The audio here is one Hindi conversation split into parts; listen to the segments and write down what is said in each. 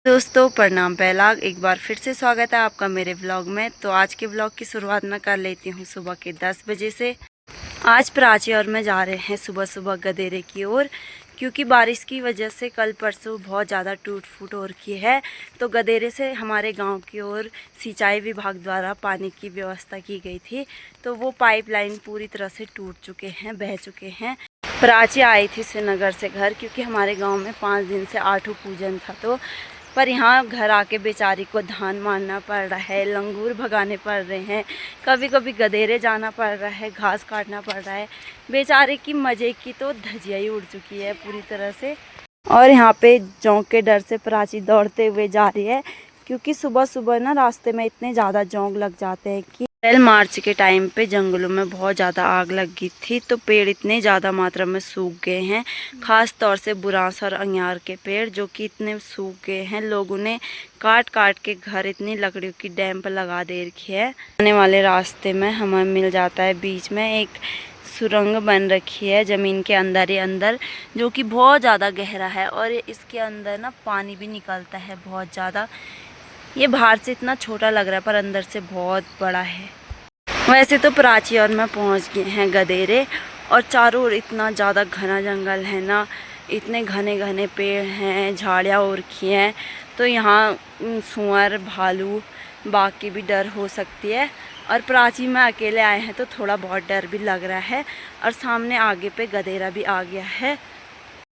दोस्तों प्रणाम। पहला एक बार फिर से स्वागत है आपका मेरे व्लॉग में। तो आज के व्लॉग की शुरुआत मैं कर लेती हूँ सुबह के 10 बजे से। आज प्राची और मैं जा रहे हैं सुबह सुबह गदेरे की ओर, क्योंकि बारिश की वजह से कल परसों बहुत ज़्यादा टूट फूट हो रखी है। तो गदेरे से हमारे गांव की ओर सिंचाई विभाग द्वारा पानी की व्यवस्था की गई थी, तो वो पाइपलाइन पूरी तरह से टूट चुके हैं, बह चुके हैं। प्राची आई थी श्रीनगर से घर, क्योंकि हमारे गांव में 5 दिन से आठू पूजन था। तो पर यहाँ घर आके बेचारी को धान मारना पड़ रहा है, लंगूर भगाने पड़ रहे हैं, कभी कभी गदेरे जाना पड़ रहा है, घास काटना पड़ रहा है। बेचारे की मज़े की तो धजिया ही उड़ चुकी है पूरी तरह से। और यहाँ पे जोंक के डर से प्राची दौड़ते हुए जा रही है, क्योंकि सुबह सुबह ना रास्ते में इतने ज़्यादा जोंक लग जाते हैं कि अप्रैल मार्च के टाइम पे जंगलों में बहुत ज़्यादा आग लग गई थी। तो पेड़ इतने ज़्यादा मात्रा में सूख गए हैं, ख़ास तौर से बुरांस और अंगियार के पेड़ जो कि इतने सूख गए हैं। लोगों ने काट काट के घर इतनी लकड़ियों की डैम पर लगा दे रखी है। आने वाले रास्ते में हमें मिल जाता है बीच में एक सुरंग बन रखी है ज़मीन के अंदर ही अंदर, जो कि बहुत ज़्यादा गहरा है। और इसके अंदर ना पानी भी निकलता है बहुत ज़्यादा। ये बाहर से इतना छोटा लग रहा है पर अंदर से बहुत बड़ा है। वैसे तो प्राची और मैं पहुंच गए हैं गदेरे, और चारों ओर इतना ज़्यादा घना जंगल है ना, इतने घने घने पेड़ हैं, झाड़ियाँ हो रखी हैं। तो यहाँ सुअर, भालू, बाघ की भी डर हो सकती है। और प्राची में अकेले आए हैं तो थोड़ा बहुत डर भी लग रहा है। और सामने आगे पे गदेरा भी आ गया है।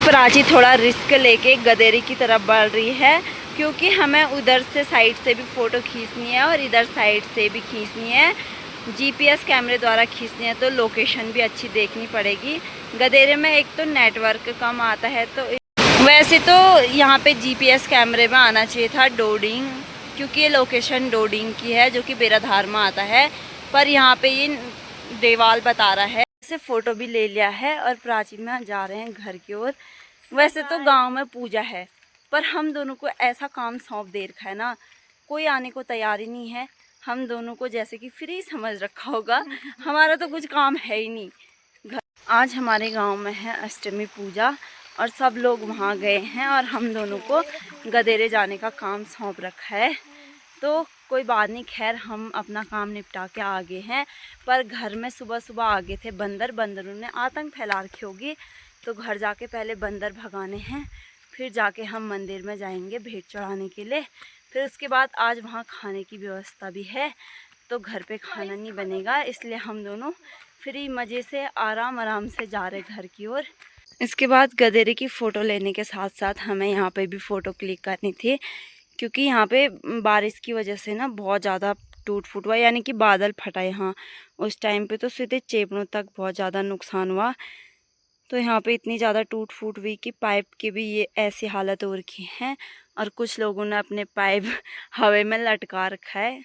प्राची थोड़ा रिस्क लेके गदेरे की तरफ बढ़ रही है, क्योंकि हमें उधर से साइड से भी फ़ोटो खींचनी है और इधर साइड से भी खींचनी है। जीपीएस कैमरे द्वारा खींचनी है तो लोकेशन भी अच्छी देखनी पड़ेगी। गदेरे में एक तो नेटवर्क कम आता है, तो वैसे तो यहाँ पे जीपीएस कैमरे में आना चाहिए था डोडिंग, क्योंकि ये लोकेशन डोडिंग की है जो कि बेराधार में आता है। पर यहाँ पे ये देवाल बता रहा है। से फ़ोटो भी ले लिया है और प्राची में जा रहे हैं घर की ओर। वैसे तो गांव में पूजा है, पर हम दोनों को ऐसा काम सौंप दे रखा है ना, कोई आने को तैयार ही नहीं है। हम दोनों को जैसे कि फ्री समझ रखा होगा, हमारा तो कुछ काम है ही नहीं। आज हमारे गांव में है अष्टमी पूजा और सब लोग वहां गए हैं, और हम दोनों को गदेरे जाने का काम सौंप रखा है। तो कोई बात नहीं, खैर हम अपना काम निपटा के आ गए हैं। पर घर में सुबह सुबह आ गए थे बंदरों ने आतंक फैला रखी होगी। तो घर जाके पहले बंदर भगाने हैं, फिर जाके हम मंदिर में जाएंगे भेंट चढ़ाने के लिए। फिर उसके बाद आज वहाँ खाने की व्यवस्था भी है, तो घर पे खाना नहीं बनेगा, इसलिए हम दोनों फ्री मज़े से आराम से जा रहे घर की ओर। इसके बाद गदेरे की फ़ोटो लेने के साथ साथ हमें यहाँ पे भी फ़ोटो क्लिक करनी थी, क्योंकि यहाँ पे बारिश की वजह से ना बहुत ज़्यादा टूट फूट हुआ, यानी कि बादल फटा यहाँ उस टाइम पे। तो सीधे चेपड़ों तक बहुत ज़्यादा नुकसान हुआ। तो यहाँ पे इतनी ज़्यादा टूट फूट हुई कि पाइप की भी ये ऐसी हालत हो रखी है, और कुछ लोगों ने अपने पाइप हवा में लटका रखा है।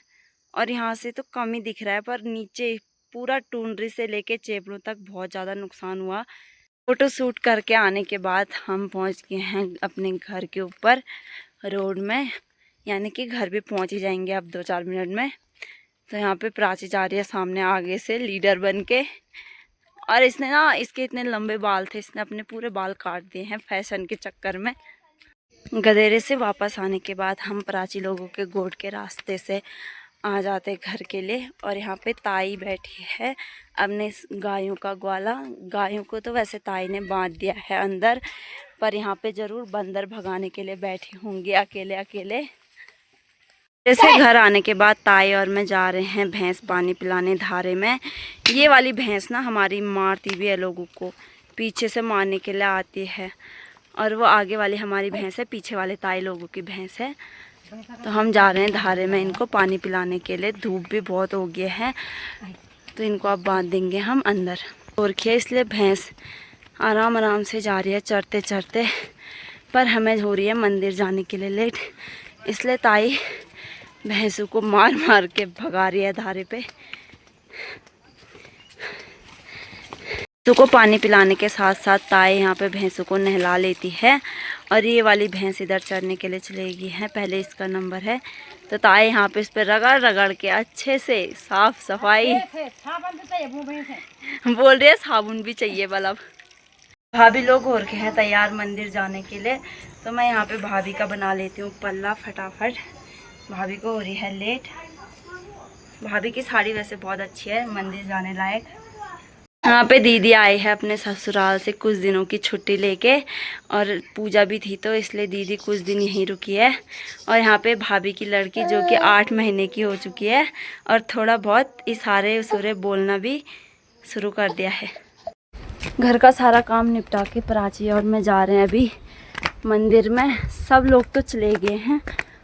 और यहाँ से तो कम ही दिख रहा है, पर नीचे पूरा टूंडरी से लेके चेपड़ों तक बहुत ज़्यादा नुकसान हुआ। फ़ोटो शूट करके आने के बाद हम पहुँच गए हैं अपने घर के ऊपर रोड में, यानी कि घर भी पहुँच ही जाएंगे अब 2-4 मिनट में। तो यहाँ पे प्राची जा रही है सामने आगे से लीडर बन के। और इसने ना, इसके इतने लंबे बाल थे, इसने अपने पूरे बाल काट दिए हैं फैशन के चक्कर में। गदेरे से वापस आने के बाद हम प्राची लोगों के गोड के रास्ते से आ जाते घर के लिए। और यहाँ पे ताई बैठी है अपने गायों का ग्वाला। गायों को तो वैसे ताई ने बांध दिया है अंदर, पर यहाँ पे ज़रूर बंदर भगाने के लिए बैठी होंगी अकेले अकेले। जैसे घर आने के बाद ताई और मैं जा रहे हैं भैंस पानी पिलाने धारे में। ये वाली भैंस ना हमारी मारती भी है लोगों को, पीछे से मारने के लिए आती है। और वो आगे वाली हमारी भैंस है, पीछे वाले ताई लोगों की भैंस है। तो हम जा रहे हैं धारे में इनको पानी पिलाने के लिए। धूप भी बहुत हो गया है, तो इनको अब बांध देंगे हम अंदर। और क्या, इसलिए भैंस आराम से जा रही है चरते चरते। पर हमें हो रही है मंदिर जाने के लिए लेट, इसलिए ताई भैंसों को मार मार के भगा रही है धारे पे। भैंसों को पानी पिलाने के साथ साथ ताई यहाँ पे भैंसों को नहला लेती है। और ये वाली भैंस इधर चरने के लिए चलेगी है, पहले इसका नंबर है। तो ताई यहाँ पे इस पर रगड़ रगड़ के अच्छे से साफ सफाई बोल रही है, साबुन भी चाहिए वाला। भाभी लोग हो रखे हैं तैयार मंदिर जाने के लिए, तो मैं यहाँ पे भाभी का बना लेती हूँ पल्ला फटाफट। भाभी को हो रही है लेट। भाभी की साड़ी वैसे बहुत अच्छी है, मंदिर जाने लायक। यहाँ पे दीदी आए हैं अपने ससुराल से कुछ दिनों की छुट्टी लेके, और पूजा भी थी तो इसलिए दीदी कुछ दिन यहीं रुकी है। और यहाँ पे भाभी की लड़की जो कि 8 महीने की हो चुकी है और थोड़ा बहुत इशारे उसूरे बोलना भी शुरू कर दिया है। घर का सारा काम निपटा के प्राची और मैं जा रहे हैं अभी मंदिर में। सब लोग तो चले गए हैं,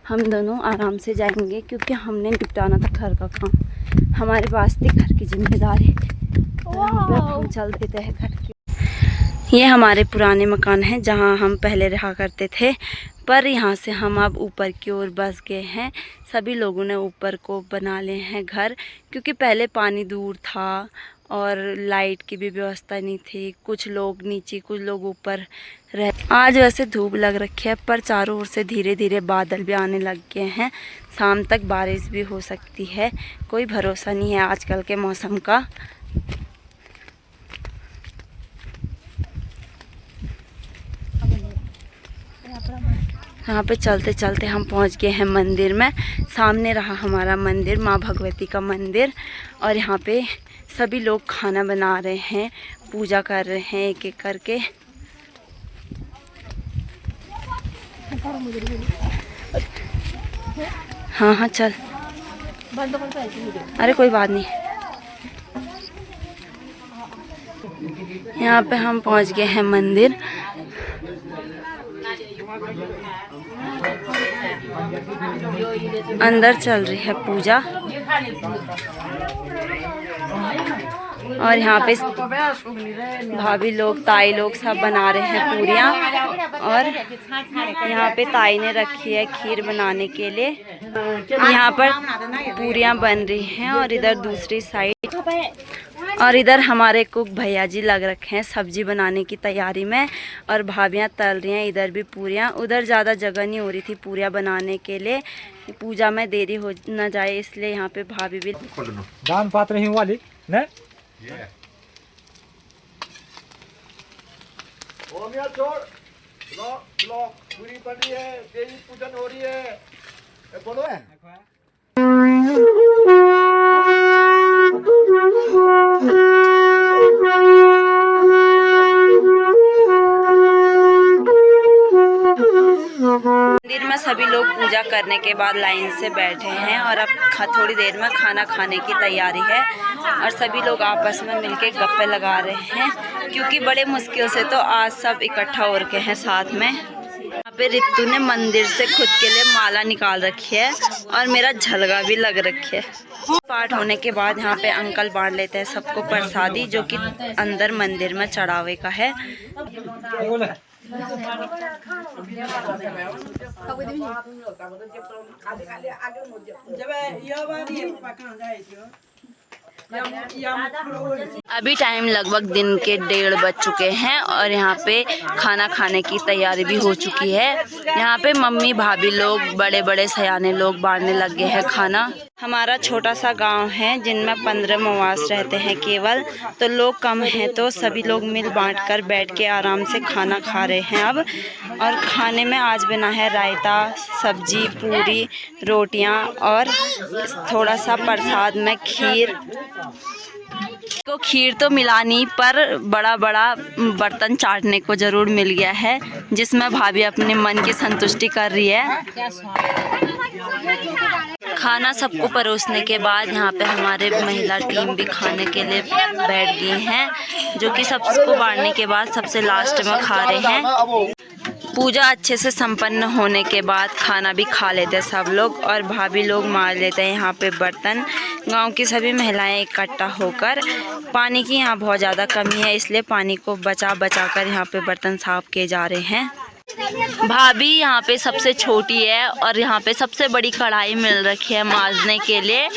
हम दोनों आराम से जाएंगे क्योंकि हमने निपटाना था घर का काम। हमारे पास थी घर की जिम्मेदारी, तो हम चल देते हैं घर की। ये हमारे पुराने मकान हैं जहाँ हम पहले रहा करते थे, पर यहाँ से हम अब ऊपर की ओर बस गए हैं। सभी लोगों ने ऊपर को बना लिए हैं घर, क्योंकि पहले पानी दूर था और लाइट की भी व्यवस्था नहीं थी। कुछ लोग नीचे कुछ लोग ऊपर रह। आज वैसे धूप लग रखी है, पर चारों ओर से धीरे धीरे बादल भी आने लग गए हैं। शाम तक बारिश भी हो सकती है, कोई भरोसा नहीं है आजकल के मौसम का। यहाँ पे चलते चलते हम पहुँच गए हैं मंदिर में। सामने रहा हमारा मंदिर, माँ भगवती का मंदिर। और यहाँ पे सभी लोग खाना बना रहे हैं, पूजा कर रहे हैं एक एक करके। हाँ हाँ चल, अरे कोई बात नहीं। यहाँ पे हम पहुँच गए हैं मंदिर। अंदर चल रही है पूजा, और यहाँ पे भाभी लोग ताई लोग सब बना रहे हैं पूरियाँ। और यहाँ पे ताई ने रखी है खीर बनाने के लिए। यहाँ पर पूरियाँ बन रही हैं, और इधर दूसरी साइड, और इधर हमारे कुक भैया जी लग रखे हैं सब्जी बनाने की तैयारी में, और भाभियाँ तल रही हैं इधर भी पूरियाँ। उधर ज़्यादा जगह नहीं हो रही थी पूरियाँ बनाने के लिए, पूजा में देरी हो न जाए इसलिए यहाँ पे भाभी भी दान पात्र ही वाली ने छोड़ पूरी पड़ रही है, देवी पूजन हो रही है, बोलो है। मंदिर में सभी लोग पूजा करने के बाद लाइन से बैठे हैं, और अब थोड़ी देर में खाना खाने की तैयारी है। और सभी लोग आपस में मिलके गप्पे लगा रहे हैं, क्योंकि बड़े मुश्किल से तो आज सब इकट्ठा हो रखे हैं साथ में। यहाँ पे रितु ने मंदिर से खुद के लिए माला निकाल रखी है, और मेरा झलगा भी लग रखी है। पाठ होने के बाद यहाँ पे अंकल बांट लेते हैं सबको प्रसादी, जो कि अंदर मंदिर में चढ़ावे का है। अभी टाइम लगभग दिन के 1:30 बज चुके हैं, और यहाँ पे खाना खाने की तैयारी भी हो चुकी है। यहाँ पे मम्मी भाभी लोग बड़े बड़े सयाने लोग बांटने लग गए हैं खाना। हमारा छोटा सा गांव है जिनमें 15 मवास रहते हैं केवल, तो लोग कम हैं, तो सभी लोग मिल बांटकर बैठ के आराम से खाना खा रहे हैं अब। और खाने में आज बना है रायता, सब्जी, पूरी, रोटियां, और थोड़ा सा प्रसाद में खीर। तो खीर तो मिला नहीं, पर बड़ा बड़ा बर्तन चाटने को ज़रूर मिल गया है, जिसमें भाभी अपने मन की संतुष्टि कर रही है। खाना सबको परोसने के बाद यहाँ पे हमारे महिला टीम भी खाने के लिए बैठ गई हैं, जो कि सबको बांटने के बाद सबसे लास्ट में खा रहे हैं। पूजा अच्छे से संपन्न होने के बाद खाना भी खा लेते हैं सब लोग, और भाभी लोग मार लेते हैं यहाँ पे बर्तन। गांव की सभी महिलाएं इकट्ठा होकर, पानी की यहाँ बहुत ज़्यादा कमी है, इसलिए पानी को बचा कर यहाँ पे बर्तन साफ किए जा रहे हैं। भाभी यहाँ पे सबसे छोटी है, और यहाँ पे सबसे बड़ी कढ़ाई मिल रखी है मांजने के लिए।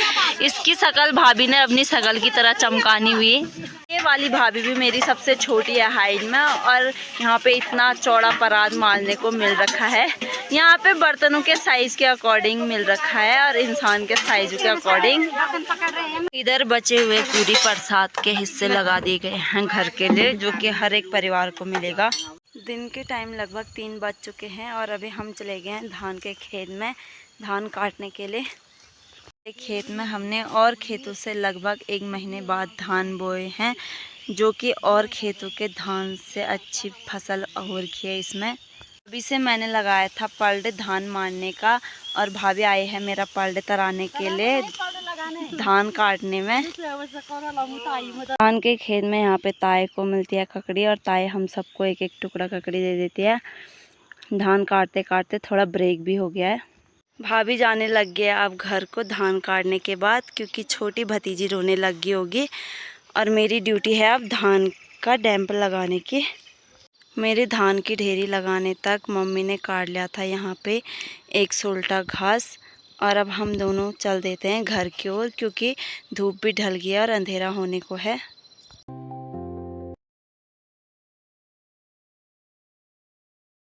इसकी शकल भाभी ने अपनी शकल की तरह चमकानी हुई। ये वाली भाभी भी मेरी सबसे छोटी है हाइट में, और यहाँ पे इतना चौड़ा परात मारने को मिल रखा है। यहाँ पे बर्तनों के साइज के अकॉर्डिंग मिल रखा है और इंसान के साइज के अकॉर्डिंग। इधर बचे हुए पूरी प्रसाद के हिस्से लगा दिए गए हैं घर के लिए, जो कि हर एक परिवार को मिलेगा। दिन के टाइम लगभग 3 बज चुके हैं और अभी हम चले गए हैं धान के खेत में धान काटने के लिए। खेत में हमने और खेतों से लगभग 1 महीने बाद धान बोए हैं, जो कि और खेतों के धान से अच्छी फसल हो रखी है इसमें। अभी से मैंने लगाया था पलड़े धान मारने का, और भाभी आए हैं मेरा पलड़े तराने के लिए धान काटने में। धान के खेत में यहाँ पे ताए को मिलती है ककड़ी, और ताए हम सबको एक एक टुकड़ा ककड़ी दे देती है। धान काटते काटते थोड़ा ब्रेक भी हो गया है। भाभी जाने लग गया अब घर को धान काटने के बाद, क्योंकि छोटी भतीजी रोने लग गई होगी। और मेरी ड्यूटी है अब धान का डैम्प लगाने की। मेरे धान की ढेरी लगाने तक मम्मी ने काट लिया था यहाँ पे एक सोल्टा घास। और अब हम दोनों चल देते हैं घर की ओर, क्योंकि धूप भी ढल गया और अंधेरा होने को है।